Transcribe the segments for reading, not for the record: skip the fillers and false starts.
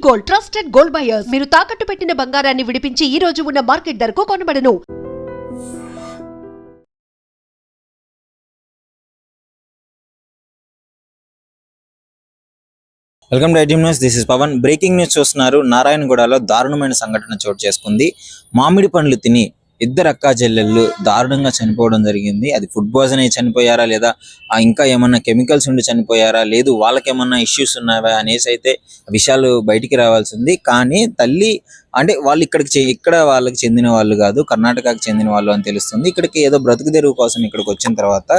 Gold, trusted gold buyers. మీరు తాకట్టు పెట్టిన బంగారాన్ని విడిపించి ఈ రోజు ఉన్న మార్కెట్ ధరకు కొనబడను. Welcome to iDream news. This is Pavan. Breaking news చూస్తున్నారు. నారాయణగూడలో దారుణమైన సంఘటన చోటు చేసుకుంది. మామిడి పండ్లు తిని ఇద్దరు అక్కా చెల్లెళ్ళు దారుణంగా చనిపోవడం జరిగింది. అది ఫుడ్ పాయిజన్ అయి చనిపోయారా, లేదా ఇంకా ఏమన్నా కెమికల్స్ ఉండి చనిపోయారా, లేదు వాళ్ళకేమన్నా ఇష్యూస్ ఉన్నాయా అనేసి అయితే విషయాలు బయటికి రావాల్సింది. కానీ తల్లి అంటే వాళ్ళు ఇక్కడ వాళ్ళకి చెందిన వాళ్ళు కాదు, కర్ణాటకకు చెందిన వాళ్ళు అని తెలుస్తుంది. ఇక్కడికి ఏదో బ్రతుకు తెరువు కోసం ఇక్కడికి వచ్చిన తర్వాత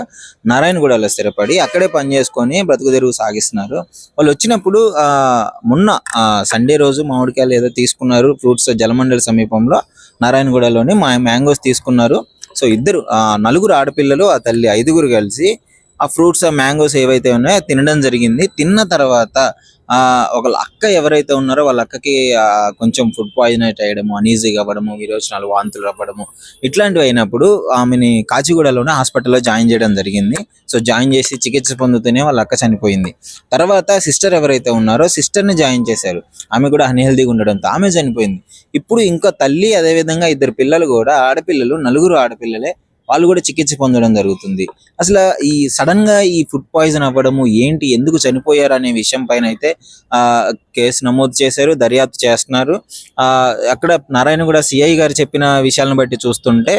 నారాయణగూడలో స్థిరపడి అక్కడే పని చేసుకొని బ్రతుకు తెరువు సాగిస్తున్నారు. వాళ్ళు వచ్చినప్పుడు మొన్న సండే రోజు మామిడికాయలు ఏదో తీసుకున్నారు. ఫ్రూట్స్ జలమండలి సమీపంలో నారాయణగూడలోని మ్యాంగోస్ తీసుకున్నారు. సో నలుగురు ఆడపిల్లలు, ఆ తల్లి, ఐదుగురు కలిసి ఆ ఫ్రూట్స్, ఆ మ్యాంగోస్ ఏవైతే ఉన్నాయో తినడం జరిగింది. తిన్న తర్వాత ఒక అక్క ఎవరైతే ఉన్నారో వాళ్ళ అక్కకి కొంచెం ఫుడ్ పాయిజన్ అయ్యడము, అనీజీగా అవ్వడము, విరోచనాలు, వాంతులు అవ్వడము ఇట్లాంటివి అయినప్పుడు ఆమెని కాచిగూడలోనే హాస్పిటల్లో జాయిన్ చేయడం జరిగింది. సో జాయిన్ చేసి చికిత్స పొందుతూనే వాళ్ళ అక్క చనిపోయింది. తర్వాత సిస్టర్ ఎవరైతే ఉన్నారో సిస్టర్ని జాయిన్ చేశారు. ఆమె కూడా అన్హెల్దీగా ఉండడంతో ఆమె చనిపోయింది. ఇప్పుడు ఇంకా తల్లి, అదేవిధంగా ఇద్దరు పిల్లలు కూడా ఆడపిల్లలు, నలుగురు ఆడపిల్లలే, వాళ్ళు కూడా చికిత్స పొందడం జరుగుతుంది. అసలు ఈ సడన్ గా ఈ ఫుడ్ పాయిజన్ అవ్వడము ఏంటి, ఎందుకు చనిపోయారు అనే విషయం పైన అయితే కేసు నమోదు చేశారు, దర్యాప్తు చేస్తున్నారు. అక్కడ నారాయణగూడ సిఐ గారు చెప్పిన విషయాలను బట్టి చూస్తుంటే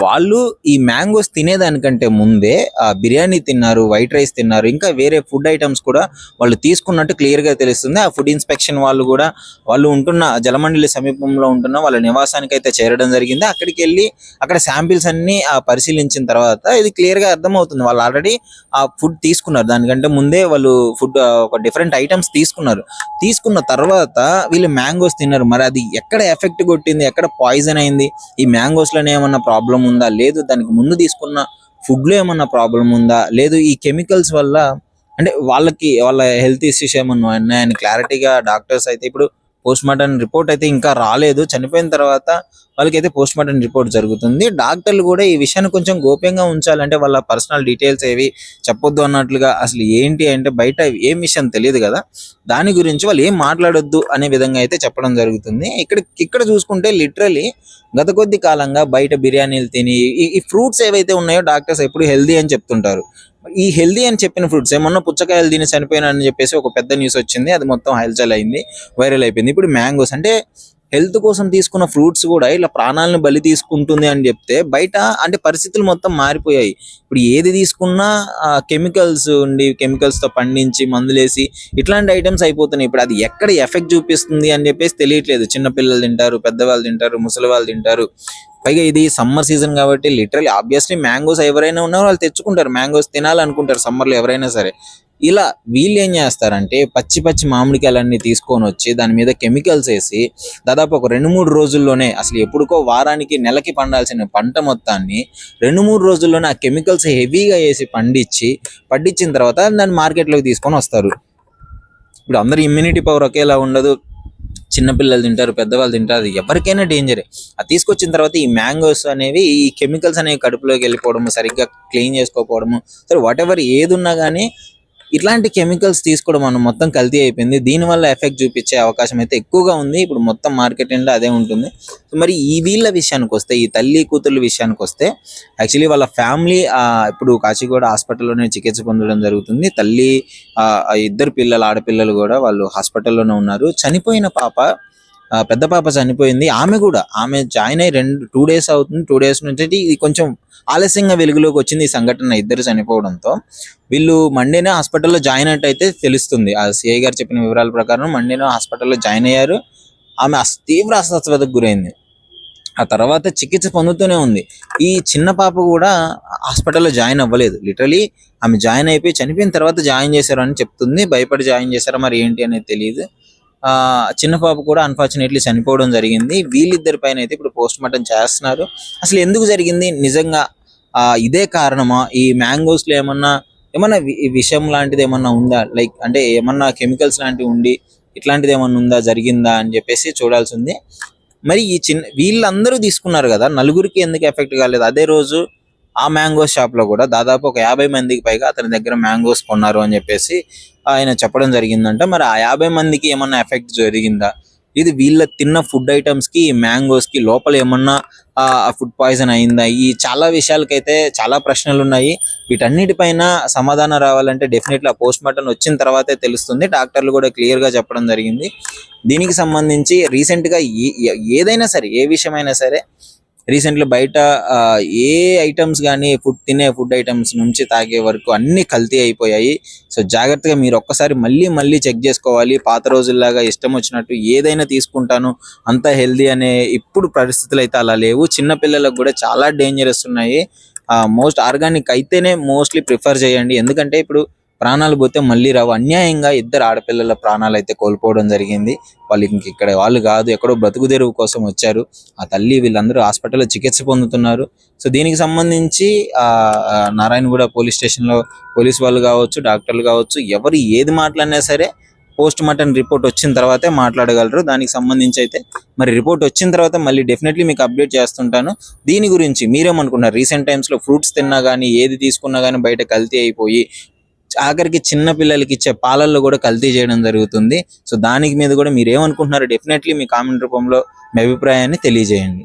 వాళ్ళు ఈ మ్యాంగోస్ తినేదానికంటే ముందే బిర్యానీ తిన్నారు, వైట్ రైస్ తిన్నారు, ఇంకా వేరే ఫుడ్ ఐటమ్స్ కూడా వాళ్ళు తీసుకున్నట్టు క్లియర్ గా తెలుస్తుంది. ఆ ఫుడ్ ఇన్స్పెక్షన్ వాళ్ళు ఉంటున్న జలమండలి సమీపంలో ఉంటున్న వాళ్ళ నివాసానికి అయితే చేరడం జరిగింది. అక్కడికి వెళ్ళి అక్కడ శాంపిల్స్ అన్ని పరిశీలించిన తర్వాత ఇది క్లియర్ గా అర్థమవుతుంది. వాళ్ళు ఆల్రెడీ ఆ ఫుడ్ తీసుకున్నారు. దానికంటే ముందే వాళ్ళు ఫుడ్ ఒక డిఫరెంట్ ఐటమ్స్ తీసుకున్న తర్వాత వీళ్ళు మ్యాంగోస్ తిన్నారు. మరి అది ఎక్కడ ఎఫెక్ట్ కొట్టింది, ఎక్కడ పాయిజన్ అయింది, ఈ మ్యాంగోస్ లోనే ఏమన్నా ప్రాబ్లం ఉందా, లేదు దానికి ముందు తీసుకున్న ఫుడ్ లో ఏమన్నా ప్రాబ్లం ఉందా, లేదు ఈ కెమికల్స్ వల్ల అంటే వాళ్ళ హెల్త్ ఇష్యూస్ ఏమన్నా ఉన్నాయని క్లారిటీగా డాక్టర్స్ అయితే ఇప్పుడు పోస్ట్ మార్టం రిపోర్ట్ అయితే ఇంకా రాలేదు. చనిపోయిన తర్వాత వాళ్ళకైతే పోస్ట్ మార్టం రిపోర్ట్ జరుగుతుంది. డాక్టర్లు కూడా ఈ విషయాన్ని కొంచెం గోప్యంగా ఉంచాలంటే వాళ్ళ పర్సనల్ డీటెయిల్స్ ఏవి చెప్పొద్దు అన్నట్లుగా, అసలు ఏంటి అంటే బయట ఏం విషయం తెలియదు కదా, దాని గురించి వాళ్ళు ఏం మాట్లాడొద్దు అనే విధంగా అయితే చెప్పడం జరుగుతుంది. ఇక్కడ చూసుకుంటే లిటరలీ గత కొద్ది కాలంగా బయట బిర్యానీలు తిని ఈ ఫ్రూట్స్ ఏవైతే ఉన్నాయో డాక్టర్స్ ఎప్పుడు హెల్దీ అని చెప్తుంటారు. ఈ హెల్దీ అని చెప్పిన ఫ్రూట్స్ ఏమన్నా పుచ్చకాయలు తిని చనిపోయినారని చెప్పేసి ఒక పెద్ద న్యూస్ వచ్చింది. అది మొత్తం హల్చల్ అయింది, వైరల్ అయిపోయింది. ఇప్పుడు మ్యాంగోస్ అంటే హెల్త్ కోసం తీసుకున్న ఫ్రూట్స్ కూడా ఇలా ప్రాణాలను బలి తీసుకుంటుంది అని చెప్తే బయట అంటే పరిస్థితులు మొత్తం మారిపోయాయి. ఇప్పుడు ఏది తీసుకున్నా కెమికల్స్ తో పండించి మందులేసి ఇట్లాంటి ఐటమ్స్ అయిపోతున్నాయి. ఇప్పుడు అది ఎక్కడ ఎఫెక్ట్ చూపిస్తుంది అని చెప్పేసి తెలియట్లేదు. చిన్నపిల్లలు తింటారు, పెద్దవాళ్ళు తింటారు, ముసలి వాళ్ళు తింటారు. పైగా ఇది సమ్మర్ సీజన్ కాబట్టి లిటరల్లీ ఆబ్వియస్లీ మ్యాంగోస్ ఎవరైనా ఉన్నారో వాళ్ళు తెచ్చుకుంటారు, మ్యాంగోస్ తినాలనుకుంటారు సమ్మర్లో ఎవరైనా సరే. ఇలా వీళ్ళు ఏం చేస్తారంటే పచ్చి మామిడికాయలన్నీ తీసుకొని వచ్చి దాని మీద కెమికల్స్ వేసి దాదాపు ఒక 2-3 రోజుల్లోనే, అసలు ఎప్పుడుకో వారానికి నెలకి పండాల్సిన పంట మొత్తాన్ని 2-3 రోజుల్లోనే ఆ కెమికల్స్ హెవీగా వేసి పండించిన తర్వాత దాన్ని మార్కెట్లోకి తీసుకొని వస్తారు. ఇప్పుడు అందరు ఇమ్యూనిటీ పవర్ ఒకేలా ఉండదు. చిన్నపిల్లలు తింటారు, పెద్దవాళ్ళు తింటారు, అది ఎవరికైనా డేంజరే. అది తీసుకొచ్చిన తర్వాత ఈ మ్యాంగోస్ అనేవి, ఈ కెమికల్స్ అనేవి కడుపులోకి వెళ్ళిపోవడము, సరిగ్గా క్లీన్ చేసుకోకపోవడము, సరే వాట్ ఎవర్ ఏది ఉన్నా కానీ ఇట్లాంటి కెమికల్స్ తీసుకోవడం మనం మొత్తం కల్తీ అయిపోయింది. దీనివల్ల ఎఫెక్ట్ చూపించే అవకాశం అయితే ఎక్కువగా ఉంది. ఇప్పుడు మొత్తం మార్కెట్ ఎండ్ అదే ఉంటుంది. మరి ఈ వీళ్ళ విషయానికి వస్తే, ఈ తల్లి కూతుర్ల విషయానికి వస్తే, యాక్చువల్లీ వాళ్ళ ఫ్యామిలీ ఇప్పుడు కాచిగూడ హాస్పిటల్లోనే చికిత్స పొందడం జరుగుతుంది. తల్లి, ఇద్దరు ఆడపిల్లలు కూడా వాళ్ళు హాస్పిటల్లోనే ఉన్నారు. చనిపోయిన పాప, పెద్ద పాప చనిపోయింది. ఆమె జాయిన్ అయ్యి 2 days అవుతుంది. 2 days నుంచి ఇది కొంచెం ఆలస్యంగా వెలుగులోకి వచ్చింది ఈ సంఘటన, ఇద్దరు చనిపోవడంతో. వీళ్ళు మండేనే హాస్పిటల్లో జాయిన్ అయితే తెలుస్తుంది. ఆ సిఐ గారు చెప్పిన వివరాల ప్రకారం మండేనే హాస్పిటల్లో జాయిన్ అయ్యారు. ఆమె తీవ్ర అస్వస్థతకు గురైంది. ఆ తర్వాత చికిత్స పొందుతూనే ఉంది. ఈ చిన్న పాప కూడా హాస్పిటల్లో జాయిన్ అవ్వలేదు. లిటరలీ ఆమె జాయిన్ అయిపోయి చనిపోయిన తర్వాత జాయిన్ చేశారు అని చెప్తుంది. భయపడి జాయిన్ చేశారా మరి ఏంటి అనేది తెలియదు. చిన్న పాప కూడా అన్ఫార్చునేట్లీ చనిపోవడం జరిగింది. వీళ్ళిద్దరి పైన అయితే ఇప్పుడు పోస్ట్ మార్టం చేస్తున్నారు. అసలు ఎందుకు జరిగింది, నిజంగా ఇదే కారణమా, ఈ మ్యాంగోస్ లో ఏమన్నా విషయం లాంటిది ఏమన్నా ఉందా, లైక్ అంటే ఏమన్నా కెమికల్స్ లాంటివి ఉండి ఇట్లాంటిది ఏమన్నా ఉందా, జరిగిందా అని చెప్పేసి చూడాల్సి ఉంది. మరి వీళ్ళందరూ తీసుకున్నారు కదా, నలుగురికి ఎందుకు ఎఫెక్ట్ కాలేదు? అదే రోజు ఆ మ్యాంగోస్ షాప్ లో కూడా దాదాపు ఒక 50 మందికి పైగా అతని దగ్గర మ్యాంగోస్ కొన్నారు అని చెప్పేసి ఆయన చెప్పడం జరిగిందంట. మరి ఆ 50 మందికి ఏమన్నా ఎఫెక్ట్ జరిగిందా, ఇది వీళ్ళ తిన్న ఫుడ్ ఐటమ్స్ కి మ్యాంగోస్ కి లోపల ఏమన్నా ఫుడ్ పాయిజన్ అయిందా, ఈ చాలా విషయాలకైతే చాలా ప్రశ్నలు ఉన్నాయి. వీటన్నిటిపైన సమాధానం రావాలంటే డెఫినెట్లీ ఆ పోస్ట్ మార్టం వచ్చిన తర్వాతే తెలుస్తుంది. డాక్టర్లు కూడా క్లియర్ గా చెప్పడం జరిగింది. దీనికి సంబంధించి రీసెంట్ గా ఏదైనా సరే, ఏ విషయమైనా సరే రీసెంట్లీ బయట ఏ ఐటమ్స్ కానీ తినే ఫుడ్ ఐటమ్స్ నుంచి తాగే వరకు అన్ని కల్తీ అయిపోయాయి. సో జాగ్రత్తగా మీరు ఒక్కసారి మళ్ళీ చెక్ చేసుకోవాలి. పాత రోజుల్లాగా ఇష్టం వచ్చినట్టు ఏదైనా తీసుకుంటాను అంత హెల్దీ అనే ఇప్పుడు పరిస్థితులు అయితే అలా లేవు. చిన్న పిల్లలకు కూడా చాలా డేంజరస్ ఉన్నాయి. మోస్ట్ ఆర్గానిక్ అయితేనే మోస్ట్లీ ప్రిఫర్ చేయండి. ఎందుకంటే ఇప్పుడు ప్రాణాలు పోతే మళ్ళీ రావు. అన్యాయంగా 2 ఆడపిల్లల ప్రాణాలు అయితే కోల్పోవడం జరిగింది. వాళ్ళు ఇక్కడ వాళ్ళు కాదు, ఎక్కడో బ్రతుకు తెరువు కోసం వచ్చారు. ఆ తల్లి వీళ్ళందరూ హాస్పిటల్లో చికిత్స పొందుతున్నారు. సో దీనికి సంబంధించి నారాయణగూడ పోలీస్ స్టేషన్ లో పోలీస్ వాళ్ళు కావచ్చు, డాక్టర్లు కావచ్చు, ఎవరు ఏది మాట్లాడినా సరే పోస్ట్ మార్టం రిపోర్ట్ వచ్చిన తర్వాతే మాట్లాడగలరు. దానికి సంబంధించి అయితే మరి రిపోర్ట్ వచ్చిన తర్వాత మళ్ళీ డెఫినెట్లీ మీకు అప్డేట్ చేస్తుంటాను. దీని గురించి మీరేమనుకున్నారు? రీసెంట్ టైమ్స్ లో ఫ్రూట్స్ తిన్నా గానీ, ఏది తీసుకున్నా గానీ బయట కల్తీ అయిపోయి ఆఖరికి చిన్న పిల్లలకి ఇచ్చే పాలల్లో కూడా కల్తీ చేయడం జరుగుతుంది. సో దానికి మీద కూడా మీరు ఏమనుకుంటున్నారో డెఫినెట్లీ మీ కామెంట్ రూపంలో మీ అభిప్రాయాన్ని తెలియజేయండి.